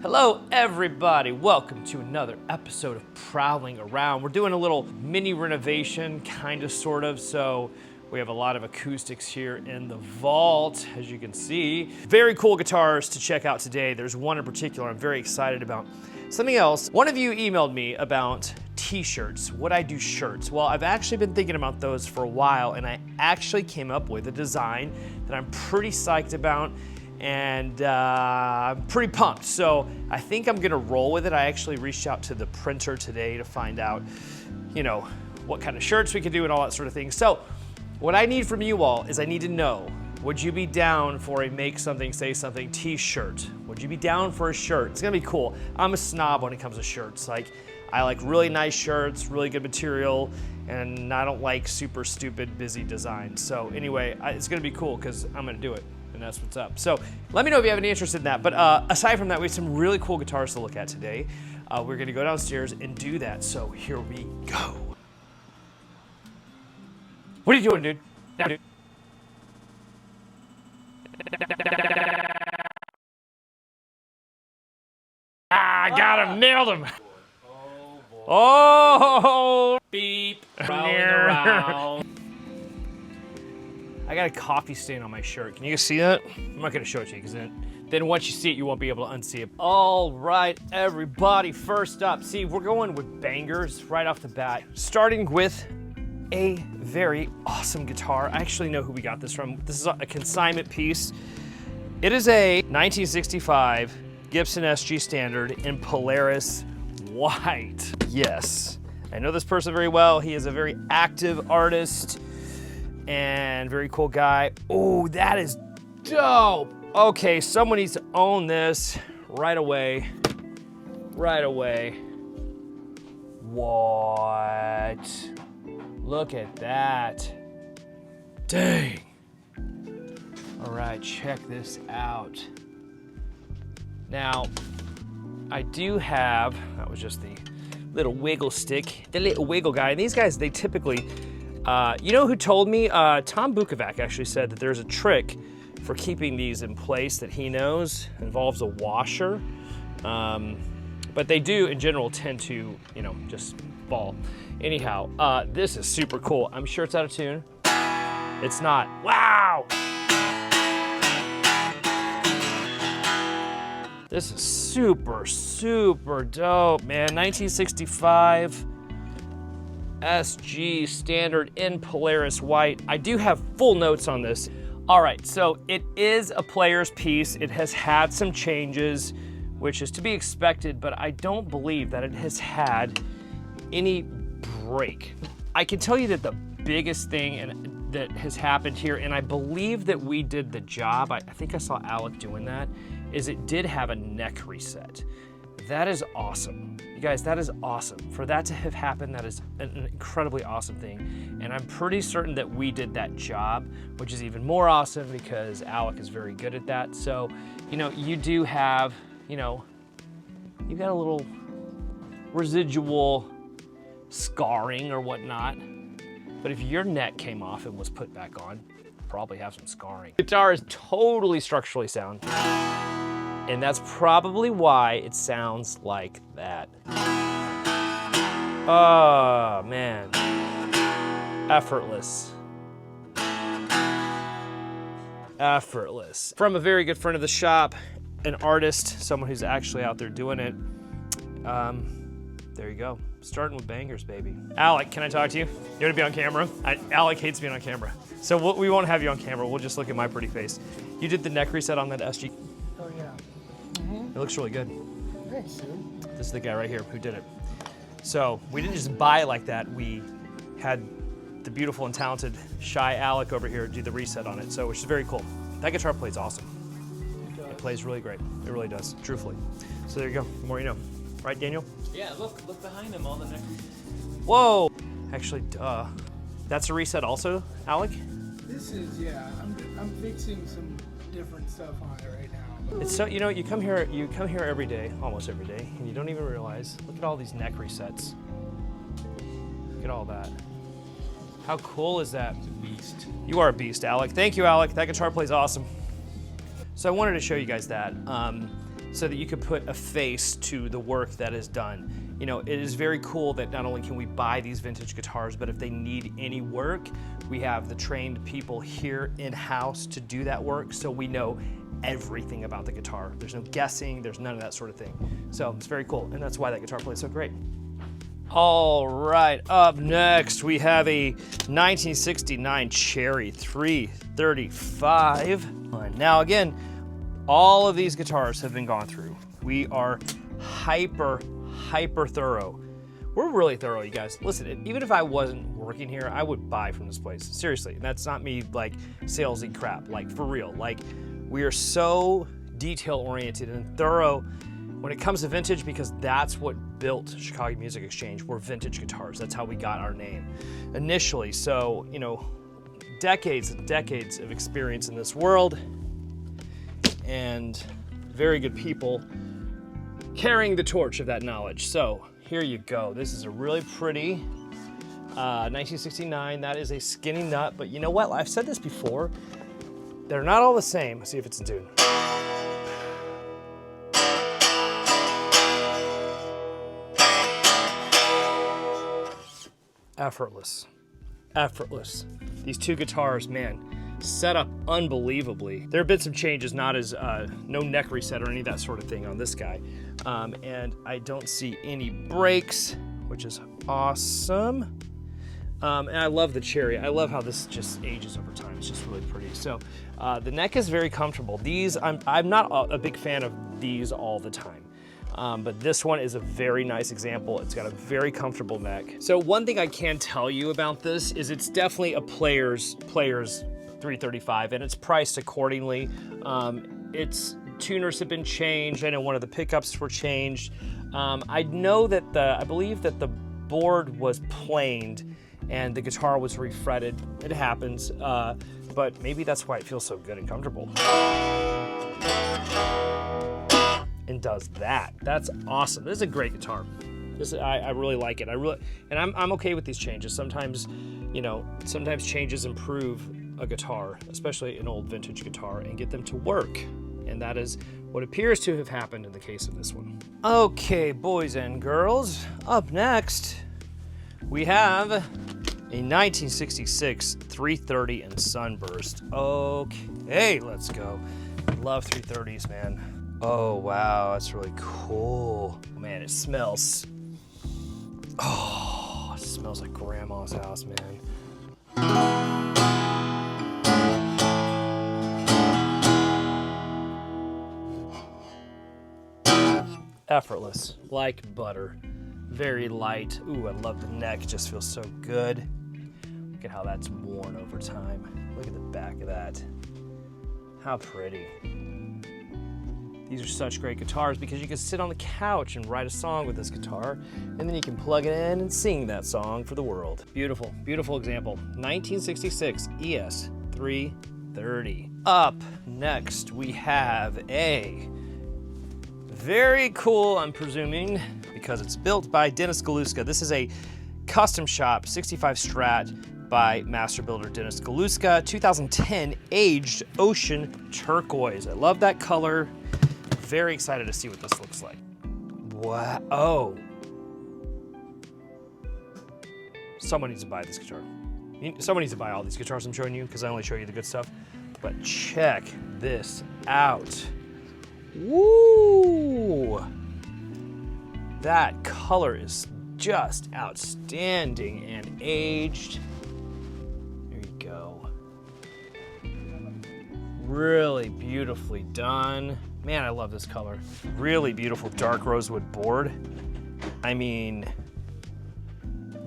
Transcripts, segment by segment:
Hello everybody, welcome to another episode of Prowling Around. We're doing a little mini renovation, kind of, sort of, so we have a lot of acoustics here in the vault, as you can see. Very cool guitars to check out today. There's one in particular I'm very excited about. Something else, one of you emailed me about t-shirts. Would I do shirts? Well, I've actually been thinking about those for a while, and I actually came up with a design that I'm pretty psyched about, and I'm pretty pumped. So I think I'm gonna roll with it. I actually reached out to the printer today to find out, you know, what kind of shirts we could do and all that sort of thing. So what I need from you all is I need to know, would you be down for a make something, say something t-shirt? Would you be down for a shirt? It's gonna be cool. I'm a snob when it comes to shirts. Like, I like really nice shirts, really good material, and I don't like super stupid, busy designs. So anyway, it's gonna be cool because I'm gonna do it. And that's what's up. So let me know if you have any interest in that. But aside from that, we have some really cool guitars to look at today. We're gonna go downstairs and do that. So here we go. What are you doing, dude? Now, dude. I got him, nailed him. Oh, beep, rolling around. I got a coffee stain on my shirt. Can you guys see that? I'm not gonna show it to you because then once you see it, you won't be able to unsee it. All right, everybody, first up, see, we're going with bangers right off the bat. Starting with a very awesome guitar. I actually know who we got this from. This is a consignment piece. It is a 1965 Gibson SG Standard in Polaris White. Yes, I know this person very well. He is a very active artist and very cool guy. Oh, that is dope. Okay, someone needs to own this right away. Right away. What? Look at that. Dang. All right, check this out. Now, I do have, that was just the little wiggle stick, the little wiggle guy. And these guys, they typically, you know who told me? Tom Bukovac actually said that there's a trick for keeping these in place that he knows. It involves a washer. But they do, in general, tend to, you know, just fall. Anyhow, this is super cool. I'm sure it's out of tune. It's not. Wow! This is super, super dope, man. 1965. SG Standard in Polaris White. I do have full notes on this. All right, so it is a player's piece. It has had some changes, which is to be expected, but I don't believe that it has had any break. I can tell you that the biggest thing that has happened here, and I believe that we did the job, I think I saw Alec doing that, is it did have a neck reset. That is awesome. You guys, that is awesome. For that to have happened, that is an incredibly awesome thing. And I'm pretty certain that we did that job, which is even more awesome because Alec is very good at that. So, you know, you do have, you know, you got a little residual scarring or whatnot. But if your neck came off and was put back on, probably have some scarring. Guitar is totally structurally sound. And that's probably why it sounds like that. Oh, man. Effortless. Effortless. From a very good friend of the shop, an artist, someone who's actually out there doing it. There you go. Starting with bangers, baby. Alec, can I talk to you? You want to be on camera? Alec hates being on camera. So we won't have you on camera. We'll just look at my pretty face. You did the neck reset on that SG. Oh, yeah. It looks really good. Thanks, dude. This is the guy right here who did it. So we didn't just buy it like that. We had the beautiful and talented, shy Alec over here do the reset on it, so which is very cool. That guitar plays awesome. It plays really great. It really does, truthfully. So there you go. The more you know. Right, Daniel? Yeah, look behind him, all the neck. Whoa! Actually, duh. That's a reset also, Alec? This is, yeah, I'm fixing some different stuff on it right now. It's so, you know, you come here every day, almost every day, and you don't even realize. Look at all these neck resets. Look at all that. How cool is that? It's a beast. You are a beast, Alec. Thank you, Alec. That guitar plays awesome. So I wanted to show you guys that. so that you could put a face to the work that is done. You know, it is very cool that not only can we buy these vintage guitars, but if they need any work, we have the trained people here in-house to do that work, so we know everything about the guitar. There's no guessing, there's none of that sort of thing. So it's very cool, and that's why that guitar plays so great. All right, up next we have a 1969 Cherry 335. Now again, all of these guitars have been gone through. We are hyper thorough. We're really thorough, you guys. Listen, even if I wasn't working here, I would buy from this place. Seriously, that's not me like salesy crap, like for real. Like, we are so detail oriented and thorough when it comes to vintage, because that's what built Chicago Music Exchange. We're vintage guitars. That's how we got our name initially. So, you know, decades and decades of experience in this world, and very good people carrying the torch of that knowledge. So here you go. This is a really pretty 1969. That is a skinny nut, but you know what? I've said this before. They're not all the same. Let's see if it's in tune. Effortless. Effortless. These two guitars, man, set up unbelievably. There have been some changes, not as, no neck reset or any of that sort of thing on this guy. And I don't see any breaks, which is awesome. And I love the Cherry. I love how this just ages over time. It's just really pretty. So the neck is very comfortable. These, I'm not a big fan of these all the time. But this one is a very nice example. It's got a very comfortable neck. So one thing I can tell you about this is it's definitely a player's 335, and it's priced accordingly. Its tuners have been changed. I know one of the pickups were changed. I know that I believe that the board was planed and the guitar was refretted. It happens, but maybe that's why it feels so good and comfortable. And does that. That's awesome. This is a great guitar. I really like it. I'm okay with these changes. Sometimes, you know, sometimes changes improve a guitar, especially an old vintage guitar, and get them to work. And that is what appears to have happened in the case of this one. Okay, boys and girls, up next, we have a 1966 330 and Sunburst. Okay, let's go. Love 330s, man. Oh, wow, that's really cool. Man, it smells, oh, it smells like grandma's house, man. Effortless, like butter, very light. Ooh, I love the neck, it just feels so good. Look at how that's worn over time. Look at the back of that. How pretty. These are such great guitars because you can sit on the couch and write a song with this guitar, and then you can plug it in and sing that song for the world. Beautiful, beautiful example. 1966 ES-330. Up next, we have a very cool, I'm presuming, because it's built by Dennis Galuszka. This is a custom shop 65 Strat by Masterbuilt or Dennis Galuszka, 2010 aged ocean turquoise. I love that color. Very excited to see what this looks like. Wow. Oh. Someone needs to buy this guitar. Someone needs to buy all these guitars I'm showing you because I only show you the good stuff. But check this out. Woo! That color is just outstanding and aged. There you go. Really beautifully done. Man, I love this color. Really beautiful dark rosewood board. I mean,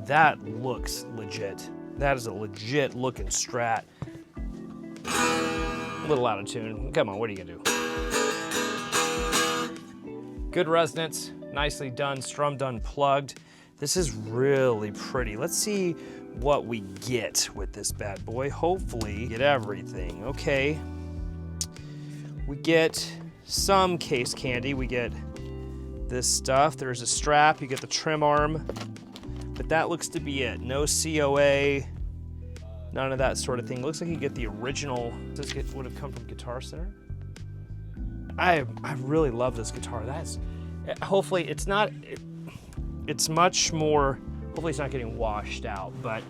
that looks legit. That is a legit looking Strat. A little out of tune. Come on, what are you gonna do? Good resonance, nicely done, strummed unplugged. This is really pretty. Let's see what we get with this bad boy. Hopefully, get everything. Okay. We get some case candy. We get this stuff. There's a strap. You get the trim arm. But that looks to be it. No COA. None of that sort of thing. Looks like you get the original. This would have come from Guitar Center. I really love this guitar. Hopefully it's not, it's much more, hopefully it's not getting washed out, but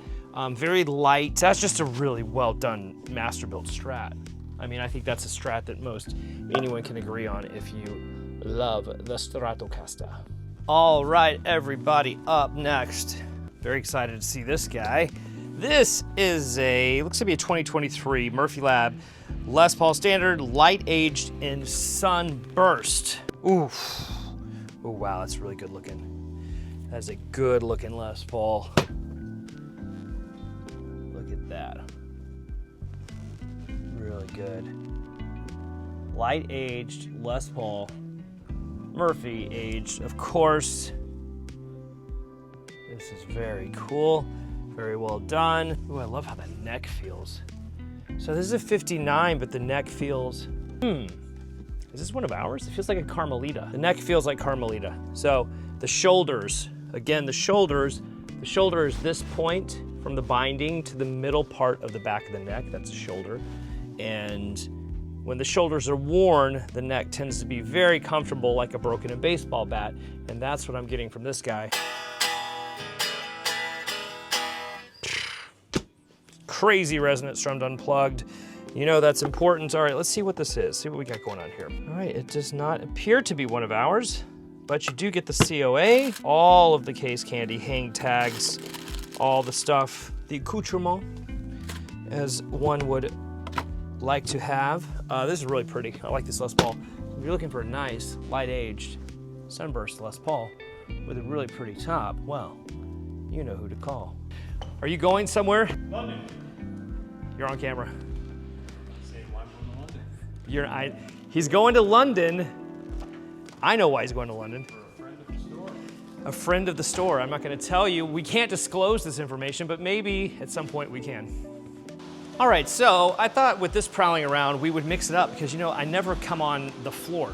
very light. That's just a really well done Masterbuilt Strat. I mean, I think that's a Strat that most anyone can agree on if you love the Stratocaster. All right, everybody, up next. Very excited to see this guy. This is looks to be a 2023 Murphy Lab Les Paul Standard, light aged in Sunburst. Oof. Oh wow, that's really good looking. That is a good looking Les Paul. Look at that. Really good. Light aged Les Paul. Murphy aged, of course. This is very cool. Very well done. Ooh, I love how the neck feels. So this is a 59, but the neck feels, is this one of ours? It feels like a Carmelita. The neck feels like Carmelita. So the shoulders, again, the shoulder is this point from the binding to the middle part of the back of the neck. That's the shoulder. And when the shoulders are worn, the neck tends to be very comfortable like a broken baseball bat. And that's what I'm getting from this guy. Crazy resonant strummed unplugged. You know that's important. All right, let's see what this is. See what we got going on here. All right, it does not appear to be one of ours, but you do get the COA, all of the case candy, hang tags, all the stuff, the accoutrement, as one would like to have. This is really pretty. I like this Les Paul. If you're looking for a nice, light-aged Sunburst Les Paul with a really pretty top, well, you know who to call. Are you going somewhere? London. You're on camera. Say why I'm going to London. He's going to London. I know why he's going to London. For a friend of the store. A friend of the store. I'm not going to tell you. We can't disclose this information, but maybe at some point we can. All right, so I thought with this prowling around, we would mix it up because, you know, I never come on the floor.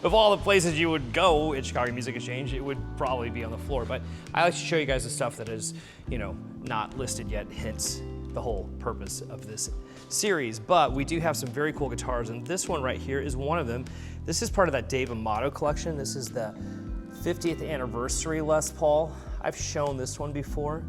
Of all the places you would go at Chicago Music Exchange, it would probably be on the floor. But I like to show you guys the stuff that is, you know, not listed yet, hence the whole purpose of this series. But we do have some very cool guitars, and this one right here is one of them. This is part of that Dave Amato collection. This is the 50th anniversary Les Paul. I've shown this one before.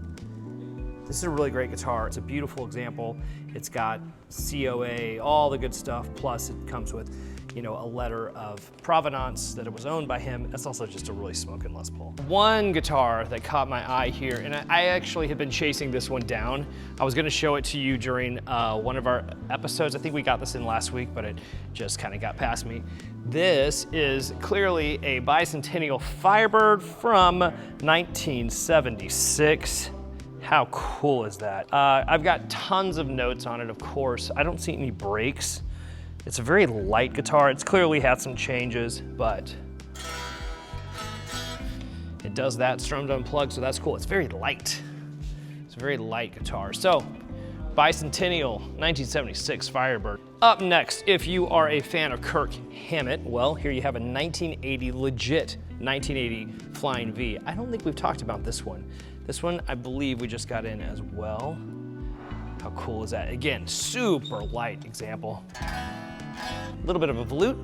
This is a really great guitar. It's a beautiful example. It's got COA, all the good stuff, plus it comes with, you know, a letter of provenance that it was owned by him. That's also just a really smoking Les Paul. One guitar that caught my eye here, and I actually have been chasing this one down. I was gonna show it to you during one of our episodes. I think we got this in last week, but it just kind of got past me. This is clearly a bicentennial Firebird from 1976. How cool is that? I've got tons of notes on it, of course. I don't see any breaks. It's a very light guitar. It's clearly had some changes, but it does that strummed unplugged, so that's cool. It's very light. It's a very light guitar. So, bicentennial 1976 Firebird. Up next, if you are a fan of Kirk Hammett, well, here you have a 1980 legit 1980 Flying V. I don't think we've talked about this one. This one, I believe we just got in as well. How cool is that? Again, super light example. A little bit of a volute,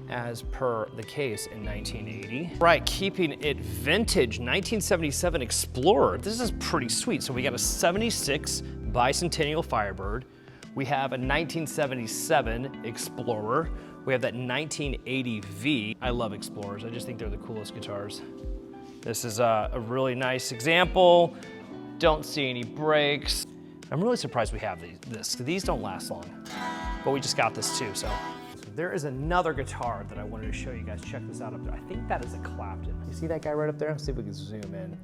as per the case in 1980. Right, keeping it vintage, 1977 Explorer. This is pretty sweet. So we got a 76 bicentennial Firebird. We have a 1977 Explorer. We have that 1980 V. I love Explorers. I just think they're the coolest guitars. This is a really nice example. Don't see any breaks. I'm really surprised we have this. These don't last long, but we just got this too, so. There is another guitar that I wanted to show you guys. Check this out up there. I think that is a Clapton. You see that guy right up there? Let's see if we can zoom in.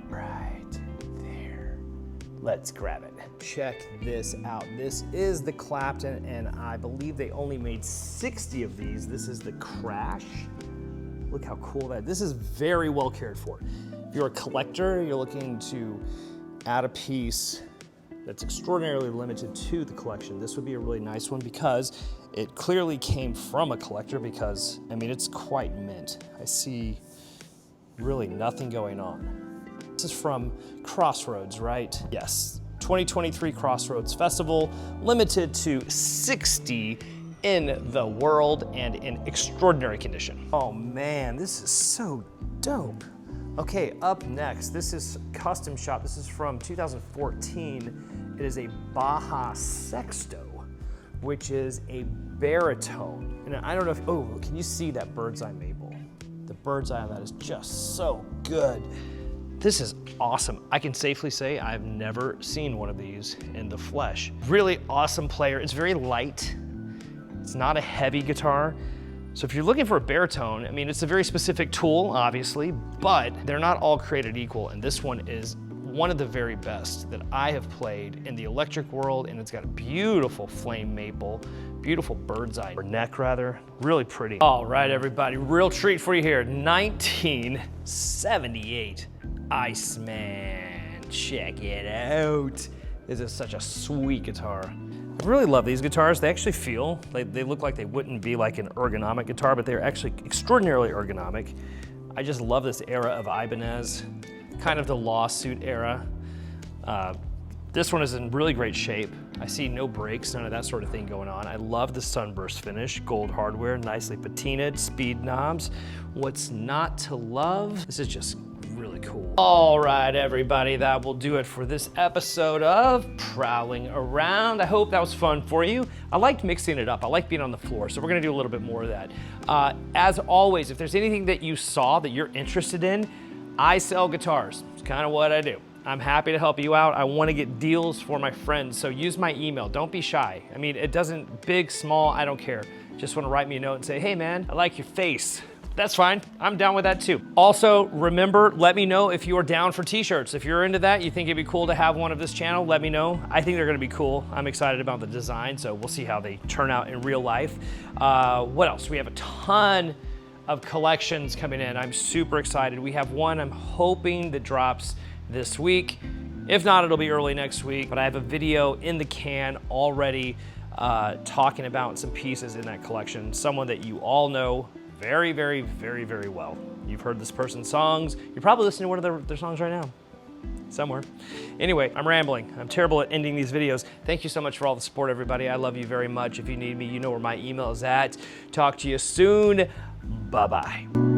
Right there. Let's grab it. Check this out. This is the Clapton, and I believe they only made 60 of these. This is the Crash. Look how cool that is. This is very well cared for. If you're a collector, you're looking to add a piece that's extraordinarily limited to the collection, this would be a really nice one because it clearly came from a collector because, I mean, it's quite mint. I see really nothing going on. This is from Crossroads, right? Yes, 2023 Crossroads Festival, limited to 60 in the world and in extraordinary condition. Oh man, this is so dope. Okay, up next, this is custom shop. This is from 2014. It is a Baja Sexto, which is a baritone. And I don't know if, oh, can you see that bird's eye maple? The bird's eye on that is just so good. This is awesome. I can safely say I've never seen one of these in the flesh. Really awesome player. It's very light. It's not a heavy guitar. So if you're looking for a baritone, I mean, it's a very specific tool, obviously, but they're not all created equal. And this one is one of the very best that I have played in the electric world, and it's got a beautiful flame maple, beautiful bird's eye, or neck rather, really pretty. All right, everybody, real treat for you here. 1978 Iceman, check it out. This is such a sweet guitar. I really love these guitars. They actually feel, they look like they wouldn't be like an ergonomic guitar, but they're actually extraordinarily ergonomic. I just love this era of Ibanez, kind of the lawsuit era. This one is in really great shape. I see no breaks, none of that sort of thing going on. I love the Sunburst finish, gold hardware, nicely patinaed, speed knobs. What's not to love? This is just really cool. All right, everybody, that will do it for this episode of Prowling Around. I hope that was fun for you. I liked mixing it up. I like being on the floor, so we're gonna do a little bit more of that. As always, if there's anything that you saw that you're interested in, I sell guitars. It's kind of what I do. I'm happy to help you out. I want to get deals for my friends, so use my email. Don't be shy. I mean, it doesn't, big, small, I don't care. Just want to write me a note and say, hey man, I like your face. That's fine. I'm down with that too. Also, remember, let me know if you are down for t-shirts. If you're into that, you think it'd be cool to have one of this channel, let me know. I think they're gonna be cool. I'm excited about the design, so we'll see how they turn out in real life. What else? We have a ton of collections coming in. I'm super excited. We have one I'm hoping that drops this week. If not, it'll be early next week, but I have a video in the can already talking about some pieces in that collection. Someone that you all know very, very, very, very well. You've heard this person's songs. You're probably listening to one of their songs right now, somewhere. Anyway, I'm rambling. I'm terrible at ending these videos. Thank you so much for all the support, everybody. I love you very much. If you need me, you know where my email is at. Talk to you soon. Bye-bye.